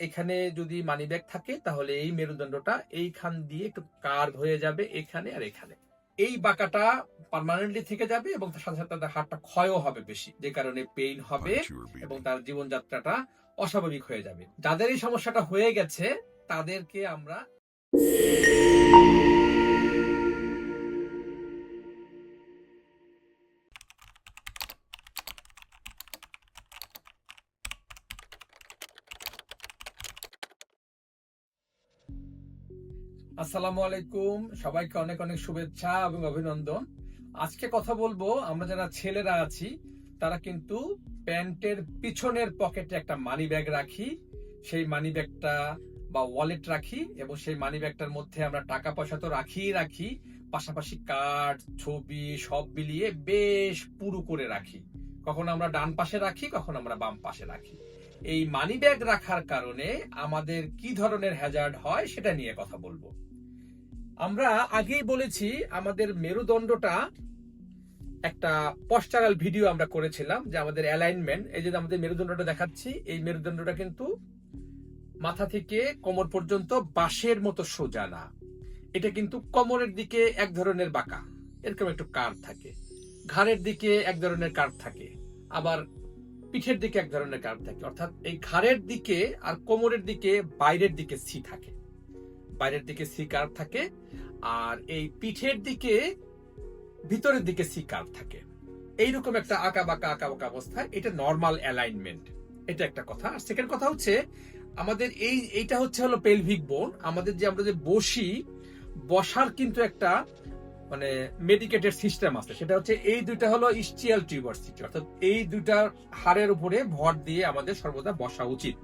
এখানে যদি মানিব্যাগ থাকে তাহলে এই মেরুদণ্ডটা এইখান দিয়ে একটু কার্ভ হয়ে যাবে এখানে আর এখানে। এই বাঁকাটা পার্মানেন্টলি থেকে যাবে এবং তার সাথে সাথে তার হাড়টা ক্ষয়ও হবে বেশি, যে কারণে পেইন হবে এবং তার জীবনযাত্রাটা অস্বাভাবিক হয়ে যাবে। যাদের এই সমস্যাটা হয়ে গেছে তাদেরকে আমরা আসসালামু আলাইকুম, সবাইকে অনেক অনেক শুভেচ্ছা এবং অভিনন্দন। আজকে কথা বলবো আমরা যারা ছেলেরা আছি তারা কিন্তু প্যান্টের পিছনের পকেটে একটা মানি ব্যাগ রাখি, সেই মানি ব্যাগটা বা ওয়ালেট রাখি এবং সেই মানি ব্যাগটার মধ্যে আমরা টাকা পয়সা তো রাখি, পাশাপাশি কার্ড, ছবি সব মিলিয়ে বেশ পুরু করে রাখি। কখনো আমরা ডান পাশে রাখি, কখনো আমরা বাম পাশে রাখি। এই মানি ব্যাগ রাখার কারণে আমাদের কি ধরনের হ্যাজার্ড হয় সেটা নিয়ে কথা বলবো। আমরা আগেই বলেছি আমাদের মেরুদণ্ডটা একটা পশ্চারাল ভিডিও আমরা করেছিলাম যে আমাদের অ্যালাইনমেন্ট, এই যে আমাদের মেরুদণ্ডটা দেখাচ্ছি, এই মেরুদণ্ডটা কিন্তু মাথা থেকে কোমর পর্যন্ত বাঁশের মতো সোজা না, এটা কিন্তু কোমরের দিকে এক ধরনের বাঁকা, এরকম একটু কার্ভ থাকে, ঘাড়ের দিকে এক ধরনের কার্ভ থাকে, আবার পিঠের দিকে এক ধরনের কার্ভ থাকে। অর্থাৎ এই ঘাড়ের দিকে আর কোমরের দিকে বাইরের দিকে সি থাকে, বাইরের দিকে সি কার্ভ থাকে, আর এই পিঠের দিকে ভিতরের দিকে সি কার্ভ থাকে। এইরকম একটা আঁকা বাঁকা অবস্থায়, এটা নর্মাল অ্যালাইনমেন্ট, এটা একটা কথা। আর সেকেন্ড কথা হচ্ছে আমাদের এইটা হচ্ছে হলো পেলভিক বোন। আমাদের যে আমরা যে বসার কিন্তু একটা মানে মেডিকেটেড সিস্টেম আছে, সেটা হচ্ছে এই দুইটা হলো ইস্চিয়াল টিউবারসিটি, অর্থাৎ এই দুইটা হাড়ের উপরে ভর দিয়ে আমাদের সর্বদা বসা উচিত।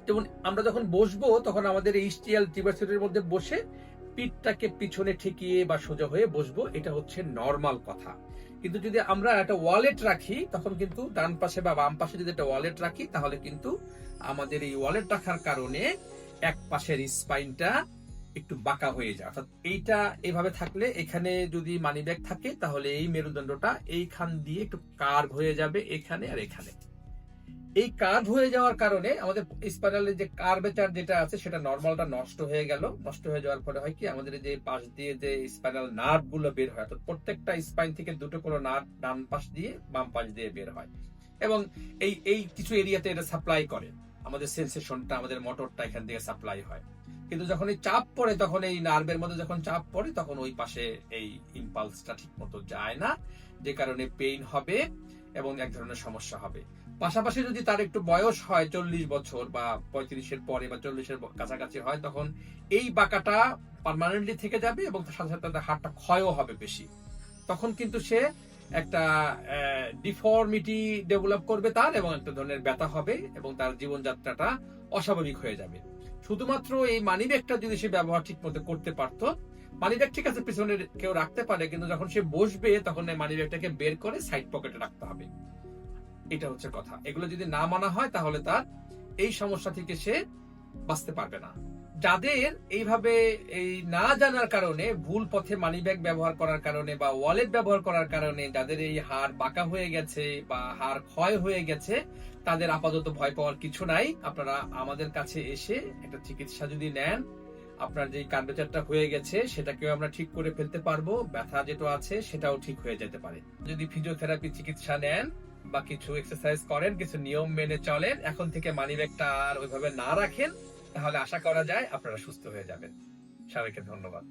যেমন আমরা যখন বসবো তখন আমাদের এই ইস্চিয়াল টিউবারসিটির মধ্যে বসে পিঠটাকে পিছনে ঠেকিয়ে বা সোজা হয়ে বসবো, এটা হচ্ছে নর্মাল কথা। কিন্তু যদি আমরা একটা ওয়ালেট রাখি তখন কিন্তু ডান পাশে বা বাম পাশে যদি একটা ওয়ালেট রাখি তাহলে কিন্তু আমাদের এই ওয়ালেট রাখার কারণে এক পাশের স্পাইনটা একটু বাঁকা হয়ে যায়। অর্থাৎ এইটা এভাবে থাকলে এখানে যদি মানি ব্যাগ থাকে তাহলে এই মেরুদণ্ডটা এইখান দিয়ে একটু কার্ভ হয়ে যাবে এখানে আর এখানে। এই কার্ভ হয়ে যাওয়ার কারণে আমাদের স্পাইনালের যে কার্ভেচার যেটা আছে সেটা নর্মালটা নষ্ট হয়ে গেল। নষ্ট হয়ে যাওয়ার পরে হয় কি, আমাদের যে পাশ দিয়ে যে স্পাইনাল নার্ভ গুলো বের হয়, অর্থাৎ প্রত্যেকটা স্পাইন থেকে দুটো করে নার্ভ ডান পাশ দিয়ে বাম পাশ দিয়ে বের হয় এবং এই কিছু এরিয়াতে এটা সাপ্লাই করে, আমাদের সেন্সেশনটা, আমাদের মোটরটা এখান থেকে সাপ্লাই হয়। কিন্তু যখন এই চাপ পড়ে, তখন এই নার্ভের মধ্যে যখন চাপ পড়ে তখন ওই পাশে এই ইম্পালসটা ঠিক মতো যায় না, যে কারণে পেইন হবে এবং এক ধরনের সমস্যা হবে। পাশাপাশি যদি তার একটু বয়স হয় 40 বছর বা 35-এর পরে বা 40-এর কাছাকাছি হয়, তখন এই বাঁকাটা পার্মানেন্টলি থেকে যাবে এবং তার সাথে সাথে হাড়টা ক্ষয়ও হবে বেশি। তখন কিন্তু সে একটা ডিফর্মিটি ডেভেলপ করবে তার, এবং একটা ধরনের ব্যথা হবে এবং তার জীবনযাত্রাটা অস্বাভাবিক হয়ে যাবে। শুধুমাত্র এই মানিব্যাগটা যদি সে ব্যবহার ঠিক মতো করতে পারতো, মানিব্যাগ ঠিক আছে পিছনে কেউ রাখতে পারে, কিন্তু যখন সে বসবে তখন এই মানিব্যাগটাকে বের করে সাইড পকেটে রাখতে হবে। এটা হচ্ছে কথা। এগুলো যদি না মানা হয় তাহলে তার এই সমস্যা থেকে সে বাঁচতে পারবে না। যাদের এইভাবে এই না জানার কারণে, ভুল পথে মানিব্যাগ ব্যবহার করার কারণে বা ওয়ালেট ব্যবহার করার কারণে যাদের এই হাড় বাঁকা হয়ে গেছে বা হাড় ক্ষয় হয়ে গেছে, তাদের আপাতত ভয় পাওয়ার কিছু নাই। আপনারা আমাদের কাছে এসে একটা চিকিৎসা যদি নেন, আপনার যে কার্ভেচারটা হয়ে গেছে সেটাকেও আমরা ঠিক করে ফেলতে পারবো, ব্যথা যেটা আছে সেটাও ঠিক হয়ে যেতে পারে। যদি ফিজিওথেরাপি চিকিৎসা নেন বা কিছু এক্সারসাইজ করেন, কিছু নিয়ম মেনে চলেন, এখন থেকে মানিব্যাগটা আর ওইভাবে না রাখেন, তাহলে আশা করা যায় আপনারা সুস্থ হয়ে যাবেন। সবাইকে ধন্যবাদ।